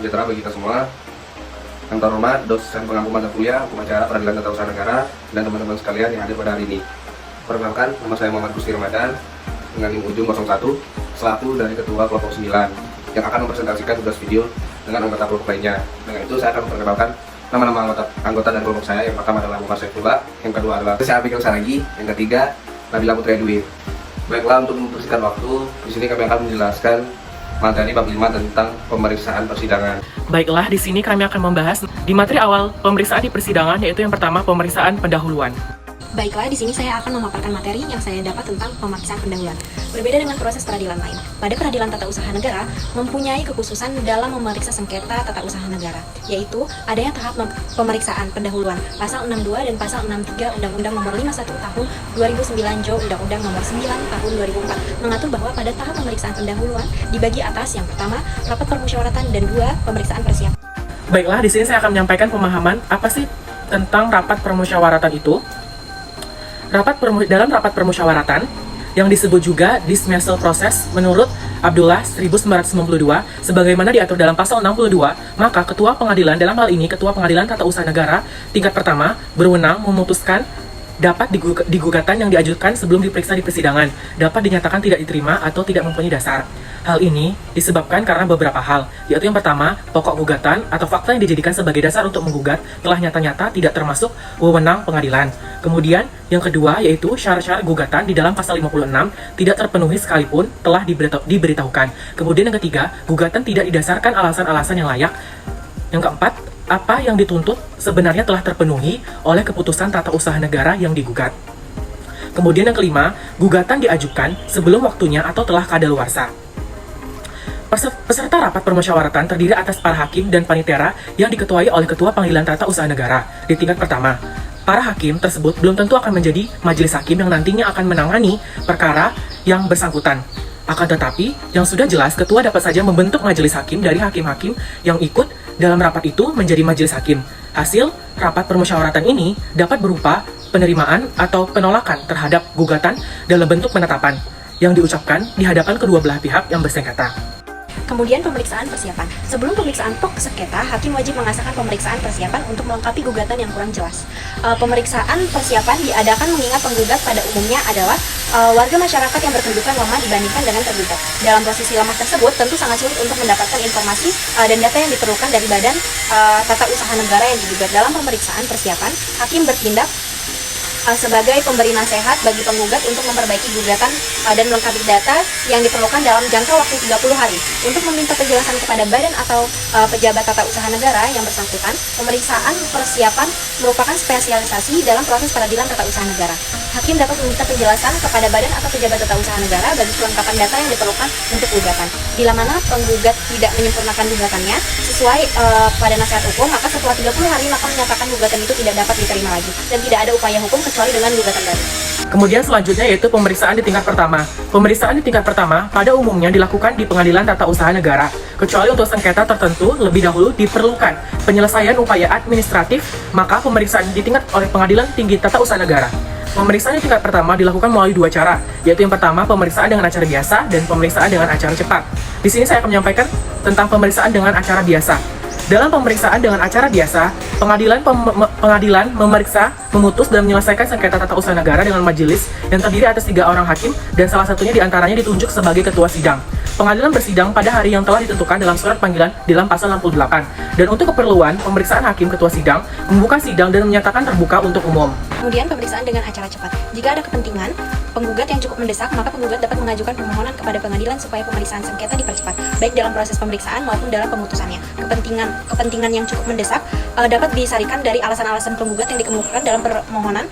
sejahtera bagi kita semua. Yang terhormat dosen pengampu mata kuliah Hukum Acara Peradilan Tata Usaha Negara dan teman-teman sekalian yang hadir pada hari ini. Perkenalkan, nama saya Muhammad Gusti Ramadan dengan NIM ujung 01 selaku dari Ketua Kelompok 9 yang akan mempresentasikan tugas video dengan anggota kelompok lainnya. Dengan itu saya akan memperkenalkan nama-nama anggota dan kelompok saya. Yang pertama adalah Muhammad Saifullah, yang kedua adalah saya Abikil Saragi, yang ketiga Nabila Putri Dwi. Baiklah, untuk mempersingkat waktu, di sini kami akan menjelaskan materi bab 5 tentang pemeriksaan persidangan. Baiklah, di sini kami akan membahas di materi awal pemeriksaan di persidangan, yaitu yang pertama pemeriksaan pendahuluan. Baiklah, di sini saya akan memaparkan materi yang saya dapat tentang pemeriksaan pendahuluan. Berbeda dengan proses peradilan lain, pada peradilan tata usaha negara mempunyai kekhususan dalam memeriksa sengketa tata usaha negara, yaitu adanya tahap pemeriksaan pendahuluan pasal 62 dan pasal 63 Undang-Undang Nomor 51 Tahun 2009 Jo Undang-Undang Nomor 9 Tahun 2004 mengatur bahwa pada tahap pemeriksaan pendahuluan dibagi atas yang pertama rapat permusyawaratan dan dua pemeriksaan persiapan. Baiklah, di sini saya akan menyampaikan pemahaman apa sih tentang rapat permusyawaratan itu. Dalam rapat permusyawaratan yang disebut juga dismissal process menurut Abdullah 1992 sebagaimana diatur dalam pasal 62, maka ketua pengadilan, dalam hal ini ketua pengadilan tata usaha negara tingkat pertama, berwenang memutuskan dapat digugatan yang diajukan sebelum diperiksa di persidangan dapat dinyatakan tidak diterima atau tidak mempunyai dasar. Hal ini disebabkan karena beberapa hal, yaitu yang pertama, pokok gugatan atau fakta yang dijadikan sebagai dasar untuk menggugat telah nyata-nyata tidak termasuk wewenang pengadilan. Kemudian, yang kedua yaitu syarat-syarat gugatan di dalam pasal 56 tidak terpenuhi sekalipun telah diberitahukan. Kemudian yang ketiga, gugatan tidak didasarkan alasan-alasan yang layak. Yang keempat, apa yang dituntut sebenarnya telah terpenuhi oleh keputusan tata usaha negara yang digugat. Kemudian yang kelima, gugatan diajukan sebelum waktunya atau telah kadaluarsa. Peserta rapat permusyawaratan terdiri atas para hakim dan panitera yang diketuai oleh Ketua Pengadilan Tata Usaha Negara di tingkat pertama. Para hakim tersebut belum tentu akan menjadi majelis hakim yang nantinya akan menangani perkara yang bersangkutan. Akan tetapi, yang sudah jelas, ketua dapat saja membentuk majelis hakim dari hakim-hakim yang ikut dalam rapat itu menjadi majelis hakim. Hasil rapat permusyawaratan ini dapat berupa penerimaan atau penolakan terhadap gugatan dalam bentuk penetapan yang diucapkan di hadapan kedua belah pihak yang bersengketa. Kemudian pemeriksaan persiapan. Sebelum pemeriksaan pokok sengketa, hakim wajib mengasahkan pemeriksaan persiapan untuk melengkapi gugatan yang kurang jelas. Pemeriksaan persiapan diadakan mengingat penggugat pada umumnya adalah warga masyarakat yang berkedudukan lemah dibandingkan dengan tergugat. Dalam posisi lemah tersebut, tentu sangat sulit untuk mendapatkan informasi dan data yang diperlukan dari badan tata usaha negara yang digugat. Dalam pemeriksaan persiapan, hakim bertindak sebagai pemberi nasihat bagi penggugat untuk memperbaiki gugatan dan melengkapi data yang diperlukan dalam jangka waktu 30 hari. Untuk meminta penjelasan kepada badan atau pejabat tata usaha negara yang bersangkutan, pemeriksaan persiapan merupakan spesialisasi dalam proses peradilan tata usaha negara. Hakim dapat meminta penjelasan kepada badan atau pejabat tata usaha negara bagi kelengkapan data yang diperlukan untuk gugatan. Bila mana penggugat tidak menyempurnakan gugatannya sesuai pada nasihat hukum, maka setelah 30 hari maka menyatakan gugatan itu tidak dapat diterima lagi dan tidak ada upaya hukum kecuali dengan gugatan baru. Kemudian selanjutnya yaitu pemeriksaan di tingkat pertama. Pemeriksaan di tingkat pertama pada umumnya dilakukan di Pengadilan Tata Usaha Negara, kecuali untuk sengketa tertentu lebih dahulu diperlukan penyelesaian upaya administratif, maka pemeriksaan di tingkat oleh Pengadilan Tinggi Tata Usaha Negara. Pemeriksaan di tingkat pertama dilakukan melalui dua cara, yaitu yang pertama pemeriksaan dengan acara biasa dan pemeriksaan dengan acara cepat. Di sini saya akan menyampaikan tentang pemeriksaan dengan acara biasa. Dalam pemeriksaan dengan acara biasa, pengadilan memeriksa, memutus, dan menyelesaikan sengketa tata usaha negara dengan majelis yang terdiri atas 3 orang hakim dan salah satunya diantaranya ditunjuk sebagai ketua sidang. Pengadilan bersidang pada hari yang telah ditentukan dalam surat panggilan dalam pasal 68. Dan untuk keperluan pemeriksaan hakim ketua sidang, membuka sidang dan menyatakan terbuka untuk umum. Kemudian pemeriksaan dengan acara cepat. Jika ada kepentingan penggugat yang cukup mendesak, maka penggugat dapat mengajukan permohonan kepada pengadilan supaya pemeriksaan sengketa dipercepat, baik dalam proses pemeriksaan maupun dalam pemutusannya. Kepentingan yang cukup mendesak dapat disarikan dari alasan-alasan penggugat yang dikemukakan dalam permohonan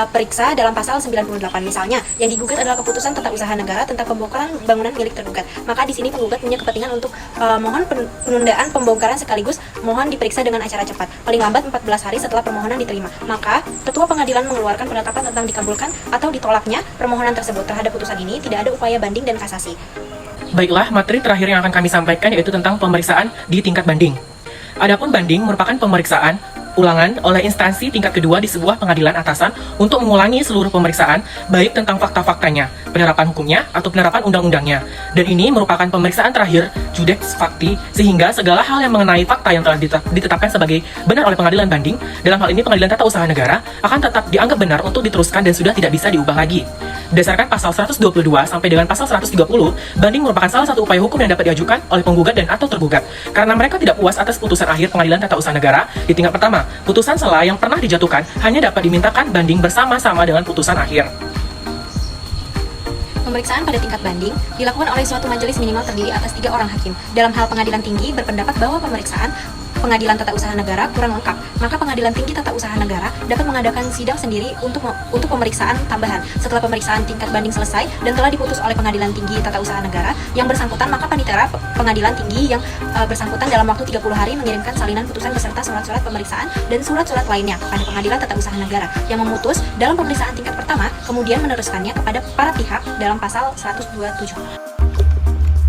periksa dalam pasal 98. Misalnya, yang digugat adalah keputusan tata usaha negara tentang pembongkaran bangunan milik tergugat. Maka di sini penggugat punya kepentingan untuk mohon penundaan pembongkaran sekaligus mohon diperiksa dengan acara cepat, paling lambat 14 hari setelah permohonan diterima. Maka ketua pengadilan mengeluarkan penetapan tentang dikabulkan atau ditolaknya permohonan tersebut. Terhadap putusan ini tidak ada upaya banding dan kasasi. Baiklah, materi terakhir yang akan kami sampaikan yaitu tentang pemeriksaan di tingkat banding. Adapun banding merupakan pemeriksaan ulangan oleh instansi tingkat kedua di sebuah pengadilan atasan untuk mengulangi seluruh pemeriksaan, baik tentang fakta-faktanya, penerapan hukumnya, atau penerapan undang-undangnya. Dan ini merupakan pemeriksaan terakhir judex facti, sehingga segala hal yang mengenai fakta yang telah ditetapkan sebagai benar oleh pengadilan banding, dalam hal ini pengadilan tata usaha negara, akan tetap dianggap benar untuk diteruskan dan sudah tidak bisa diubah lagi. Berdasarkan pasal 122 sampai dengan pasal 130, banding merupakan salah satu upaya hukum yang dapat diajukan oleh penggugat dan atau tergugat, karena mereka tidak puas atas putusan akhir pengadilan tata usaha negara di tingkat pertama. Putusan sela yang pernah dijatuhkan hanya dapat dimintakan banding bersama-sama dengan putusan akhir. Pemeriksaan pada tingkat banding dilakukan oleh suatu majelis minimal terdiri atas 3 orang hakim. Dalam hal pengadilan tinggi berpendapat bahwa pemeriksaan pengadilan tata usaha negara kurang lengkap, maka pengadilan tinggi tata usaha negara dapat mengadakan sidang sendiri untuk pemeriksaan tambahan. Setelah pemeriksaan tingkat banding selesai dan telah diputus oleh pengadilan tinggi tata usaha negara yang bersangkutan, maka panitera pengadilan tinggi yang bersangkutan dalam waktu 30 hari mengirimkan salinan putusan beserta surat-surat pemeriksaan dan surat-surat lainnya kepada pengadilan tata usaha negara yang memutus dalam pemeriksaan tingkat pertama, kemudian meneruskannya kepada para pihak dalam pasal 127.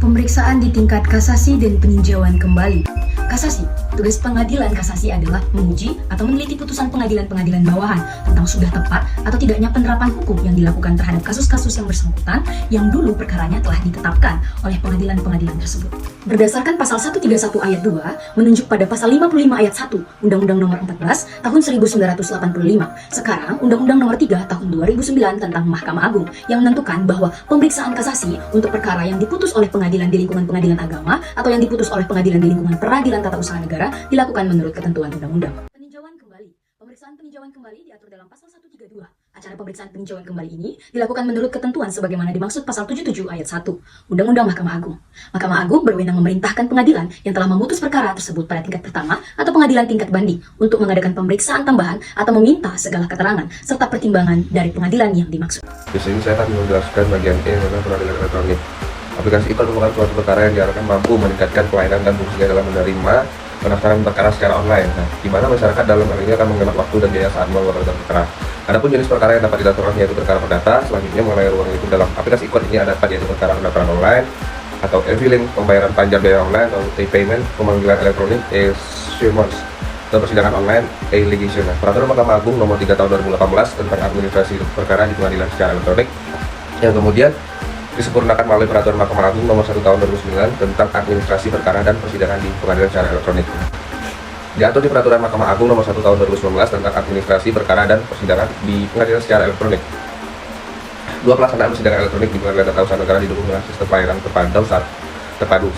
Pemeriksaan di tingkat kasasi dan peninjauan kembali. Kasasi, tugas pengadilan kasasi adalah menguji atau meneliti putusan pengadilan-pengadilan bawahan tentang sudah tepat atau tidaknya penerapan hukum yang dilakukan terhadap kasus-kasus yang bersangkutan yang dulu perkaranya telah ditetapkan oleh pengadilan-pengadilan tersebut. Berdasarkan pasal 131 ayat 2 menunjuk pada pasal 55 ayat 1 Undang-Undang Nomor 14 Tahun 1985. Sekarang Undang-Undang Nomor 3 Tahun 2009 tentang Mahkamah Agung yang menentukan bahwa pemeriksaan kasasi untuk perkara yang diputus oleh pengadilan di lingkungan pengadilan agama atau yang diputus oleh pengadilan di lingkungan peradilan tata usaha negara dilakukan menurut ketentuan undang-undang. Peninjauan kembali. Pemeriksaan peninjauan kembali diatur dalam pasal 132. Acara pemeriksaan peninjauan kembali ini dilakukan menurut ketentuan sebagaimana dimaksud pasal 77 ayat 1 Undang-Undang Mahkamah Agung. Mahkamah Agung berwenang memerintahkan pengadilan yang telah memutus perkara tersebut pada tingkat pertama atau pengadilan tingkat banding untuk mengadakan pemeriksaan tambahan atau meminta segala keterangan serta pertimbangan dari pengadilan yang dimaksud. Di sini saya akan menjelaskan bagian E tentang peradilan elektronik. Aplikasi e-court merupakan suatu perkara yang diharapkan mampu meningkatkan pelayanan dan fungsinya dalam menerima pendaftaran perkara secara online, di mana masyarakat dalam hal ini akan menghemat waktu dan biaya saat melakukan perkara. Adapun jenis perkara yang dapat diatur yaitu perkara perdata. Selanjutnya mengenai ruang itu dalam aplikasi e-court ini ada yaitu perkara pendaftaran online atau e-filing, pembayaran pajak biaya online atau e-payment, pemanggilan elektronik, e-summons, dan persidangan online, e-litigation. Peraturan Mahkamah Agung Nomor 3 Tahun 2018 tentang administrasi perkara di pengadilan secara elektronik yang kemudian disempurnakan melalui Peraturan Mahkamah Agung Nomor 1 Tahun 2009 tentang administrasi perkara dan persidangan di pengadilan secara elektronik. Diatur di Peraturan Mahkamah Agung Nomor 1 Tahun 2019 tentang administrasi perkara dan persidangan di pengadilan secara elektronik. Dua pelaksanaan persidangan elektronik di pengadilan tata usaha negara didukung dengan sistem pelayanan terpadu.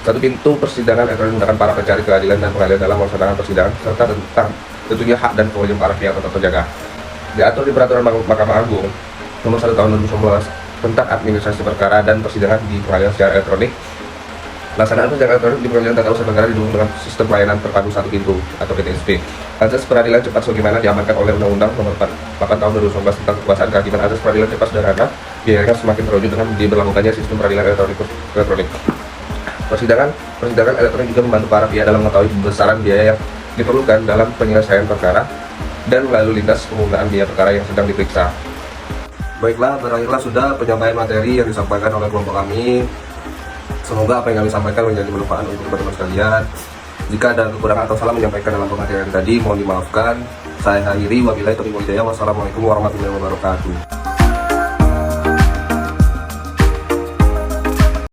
Satu pintu persidangan elektronik menggunakan para pencari keadilan dan pengadilan dalam melaksanakan persidangan serta tentang tentunya hak dan kewajiban para pihak atau terjaga. Diatur di Peraturan Mahkamah Agung Nomor 1 Tahun 2019 tentang administrasi perkara dan persidangan di pengadilan secara elektronik. Pelaksanaan persidangan elektronik di pengadilan tata usaha negara didukung dengan sistem pelayanan terpadu satu pintu atau PTSP. Azas peradilan cepat sebagaimana diamankan oleh Undang-Undang Nomor 8 Tahun 2019 tentang kekuasaan kehakiman. Azas peradilan cepat sederhana biayanya semakin terwujud dengan diberlakukannya sistem peradilan elektronik. Persidangan elektronik juga membantu para pihak dalam mengetahui besaran biaya yang diperlukan dalam penyelesaian perkara dan lalu lintas penggunaan biaya perkara yang sedang diperiksa. Baiklah, berakhirlah sudah penyampaian materi yang disampaikan oleh kelompok kami. Semoga apa yang kami sampaikan menjadi manfaat untuk teman-teman sekalian. Jika ada kekurangan atau salah menyampaikan dalam pematerian tadi, mohon dimaafkan. Saya akhiri, wabillahi taufiq wal hidayah. Wassalamualaikum warahmatullahi wabarakatuh.